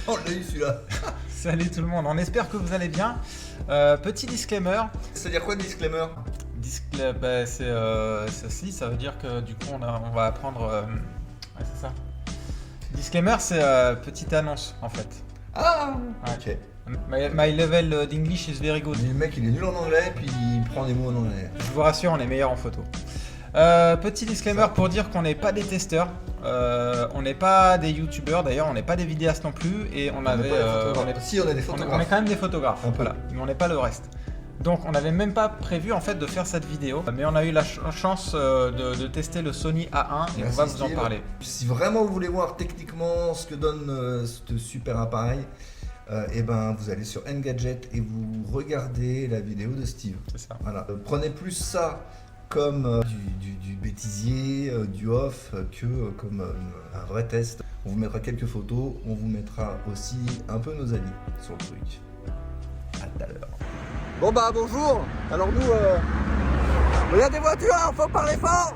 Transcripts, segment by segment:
On l'a eu celui-là. Salut tout le monde, on espère que vous allez bien. Petit disclaimer. C'est-à-dire quoi le disclaimer? Bah, ceci, ça veut dire que du coup on va apprendre. Ouais, c'est ça. Disclaimer, c'est petite annonce en fait. Ah Ouais. ok. My level d'English is very good. Mais le mec il est nul en anglais, puis il prend des mots en anglais. Je vous rassure, on est meilleur en photo. Petit disclaimer pour dire qu'on n'est pas des testeurs, on n'est pas des youtubeurs d'ailleurs, on n'est pas des vidéastes non plus, et on avait. Si, on est des On photographes. est quand même des photographes, Un peu. voilà, mais on n'est pas le reste. Donc on n'avait même pas prévu en fait de faire cette vidéo, mais on a eu la chance de tester le Sony A1 et Merci, on va vous en Steve. parler. Si vraiment vous voulez voir techniquement ce que donne ce super appareil, et ben vous allez sur Engadget et vous regardez la vidéo de Steve. C'est ça. Voilà. Prenez plus ça comme du bêtisier, du off, que comme un vrai test. On vous mettra quelques photos, on vous mettra aussi un peu nos avis sur le truc. À tout à l'heure. Bon bah bonjour. Alors nous, il y a des voitures, hein, faut parler fort.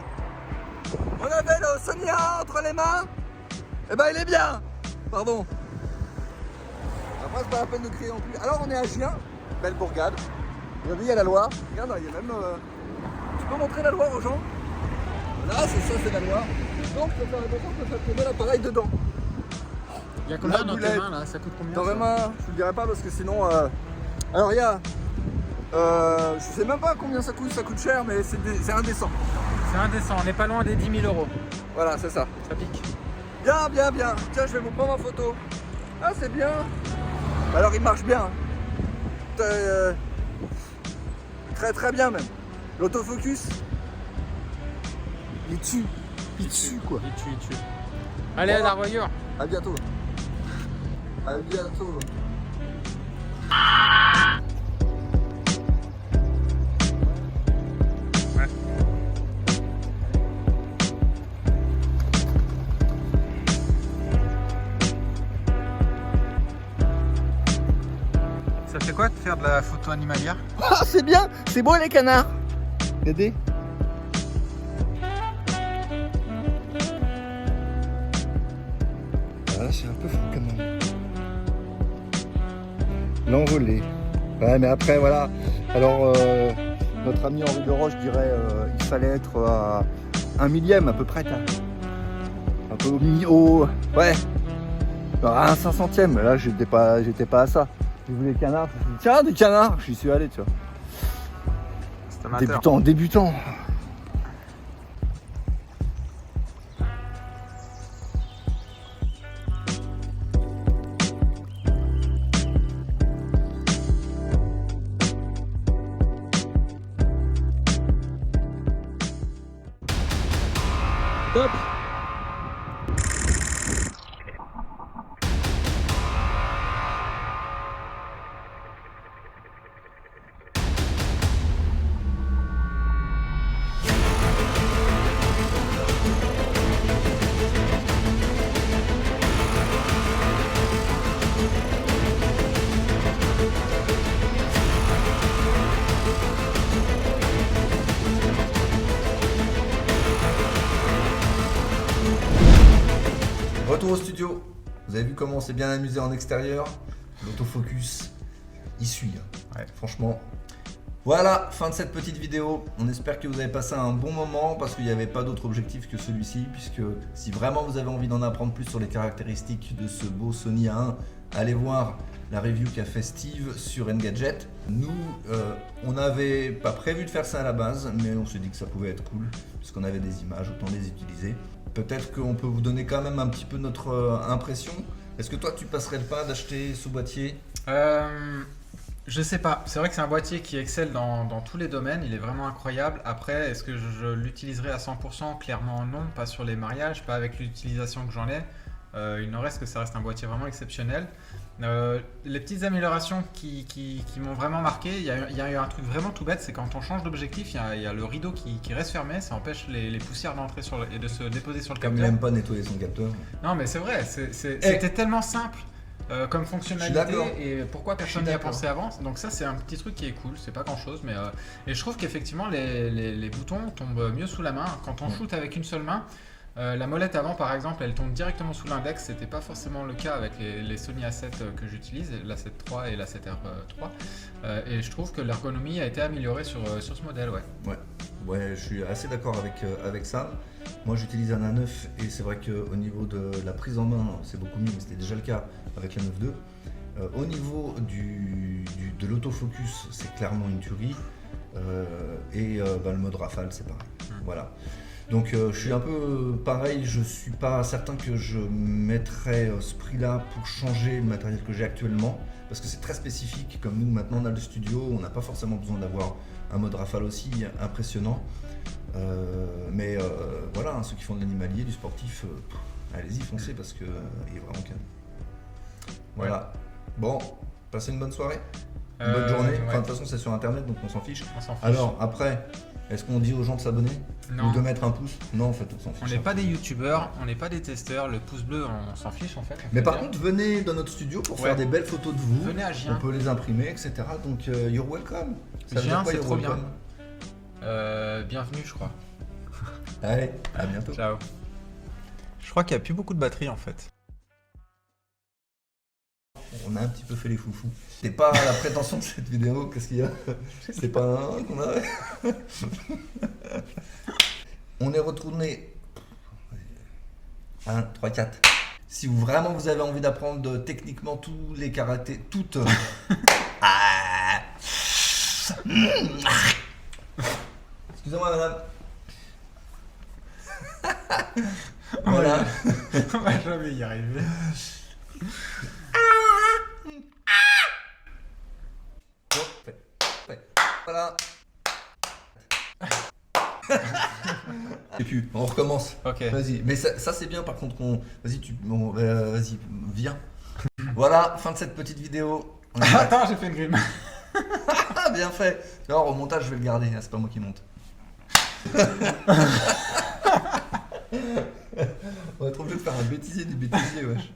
On avait le Sony A1 entre les mains. Et ben il est bien. Pardon. Après c'est pas la peine de crier non plus. Alors on est à Gien, belle bourgade. Regardez, il y a la Loire. Regarde, il y a même. Tu peux montrer la Loire aux gens? Là c'est ça, c'est la Loire. Donc faut faire attention que ça tourner l'appareil dedans. Il y a combien dans tes mains, là? Ça coûte combien? Dans mes mains, je vous le dirai pas parce que sinon. Alors il y a. Je sais même pas combien ça coûte cher, mais c'est indécent. C'est indécent, on n'est pas loin des 10 000 euros. Voilà, c'est ça. Ça pique. Bien, bien, bien. Tiens, je vais vous prendre en photo. Ah, c'est bien. Alors il marche bien. Très très bien même. L'autofocus, il tue. Il tue quoi. Il tue. Allez, à la revoyure. À bientôt. À bientôt. Ça fait quoi de faire de la photo animalière? Ah, c'est bien. C'est beau les canards. Regardez. Ah, c'est un peu fou quand même. L'envolée. Ouais, mais après, voilà. Alors, notre ami Henri Deroche dirait il fallait être à 1 millième à peu près. Un peu au. Ouais. À 1/500e. Là, j'étais pas à ça. J'ai vu les canards. Je me suis dit, tiens, des canards. J'y suis allé, tu vois. C'est amateur. Débutant. Top. Retour au studio. Vous avez vu comment on s'est bien amusé en extérieur? L'autofocus, il suit. Ouais. Franchement. Voilà, fin de cette petite vidéo. On espère que vous avez passé un bon moment parce qu'il n'y avait pas d'autre objectif que celui-ci. Puisque si vraiment vous avez envie d'en apprendre plus sur les caractéristiques de ce beau Sony A1, allez voir la review qu'a fait Steve sur Engadget. Nous, on n'avait pas prévu de faire ça à la base, mais on s'est dit que ça pouvait être cool. Puisqu'on avait des images, autant les utiliser. Peut-être qu'on peut vous donner quand même un petit peu notre impression. Est-ce que toi tu passerais le pas d'acheter ce boîtier? Je sais pas, c'est vrai que c'est un boîtier qui excelle dans tous les domaines, il est vraiment incroyable. Après, est-ce que je l'utiliserai à 100%? Clairement non, pas sur les mariages, pas avec l'utilisation que j'en ai. Il n'en reste que ça reste un boîtier vraiment exceptionnel. Les petites améliorations qui m'ont vraiment marqué, il y a eu un truc vraiment tout bête, c'est quand on change d'objectif, il y a le rideau qui reste fermé, ça empêche les poussières d'entrer et de se déposer sur le Comme il capteur. n'aime pas nettoyer son capteur. Non mais c'est vrai, c'était tellement simple comme fonctionnalité, Je suis d'accord. et pourquoi personne Je n'y suis a d'accord. pensé avant. Donc ça c'est un petit truc qui est cool, c'est pas grand chose, mais et je trouve qu'effectivement les boutons tombent mieux sous la main. Quand on shoot avec une seule main, La molette avant, par exemple, elle tombe directement sous l'index. C'était pas forcément le cas avec les Sony A7 que j'utilise, l'A7 III et l'A7R3. Et je trouve que l'ergonomie a été améliorée sur ce modèle, ouais. Ouais, je suis assez d'accord avec ça. Moi, j'utilise un A9 et c'est vrai qu'au niveau de la prise en main, c'est beaucoup mieux, mais c'était déjà le cas avec la 9.2. Au niveau de l'autofocus, c'est clairement une tuerie. Le mode rafale, c'est pareil. Voilà. Donc je suis un peu pareil, je suis pas certain que je mettrais ce prix-là pour changer le matériel que j'ai actuellement, parce que c'est très spécifique. Comme nous, maintenant, on a le studio, on n'a pas forcément besoin d'avoir un mode rafale aussi impressionnant. Voilà, ceux qui font de l'animalier, du sportif, allez-y, foncez, parce que il est vraiment calme. Voilà. Bon, passez une bonne soirée, une bonne journée. Ouais. Enfin, de toute façon, c'est sur internet, donc on s'en fiche. On s'en fiche. Alors, après, est-ce qu'on dit aux gens de s'abonner Non. ou de mettre un pouce? Non, en fait, on s'en fiche. On n'est pas des youtubeurs, on n'est pas des testeurs, le pouce bleu on s'en fiche en fait. Mais par contre, venez dans notre studio pour faire des belles photos de vous. venez à On Gien. peut les imprimer, etc. Donc, you're welcome. Ça veut dire Gien, quoi, c'est you're trop bien. welcome? Bienvenue, je crois. Allez, à bientôt. Ciao. Je crois qu'il n'y a plus beaucoup de batterie en fait. On a un petit peu fait les foufous. C'est pas la prétention de cette vidéo, qu'est-ce qu'il y a? C'est pas un qu'on a. On est retourné 1, 3, 4. Si vous vraiment vous avez envie d'apprendre techniquement tous les karatés, toutes. Excusez-moi madame. Voilà. On va jamais y arriver. Voilà. Et puis, on recommence. Ok. Vas-y, mais ça c'est bien par contre qu'on. Vas-y, vas-y, viens. Voilà, fin de cette petite vidéo. On est Attends, j'ai fait une grime. Ah, bien fait. Alors au montage, je vais le garder, c'est pas moi qui monte. On va être obligé de faire un bêtisier du bêtisier, wesh.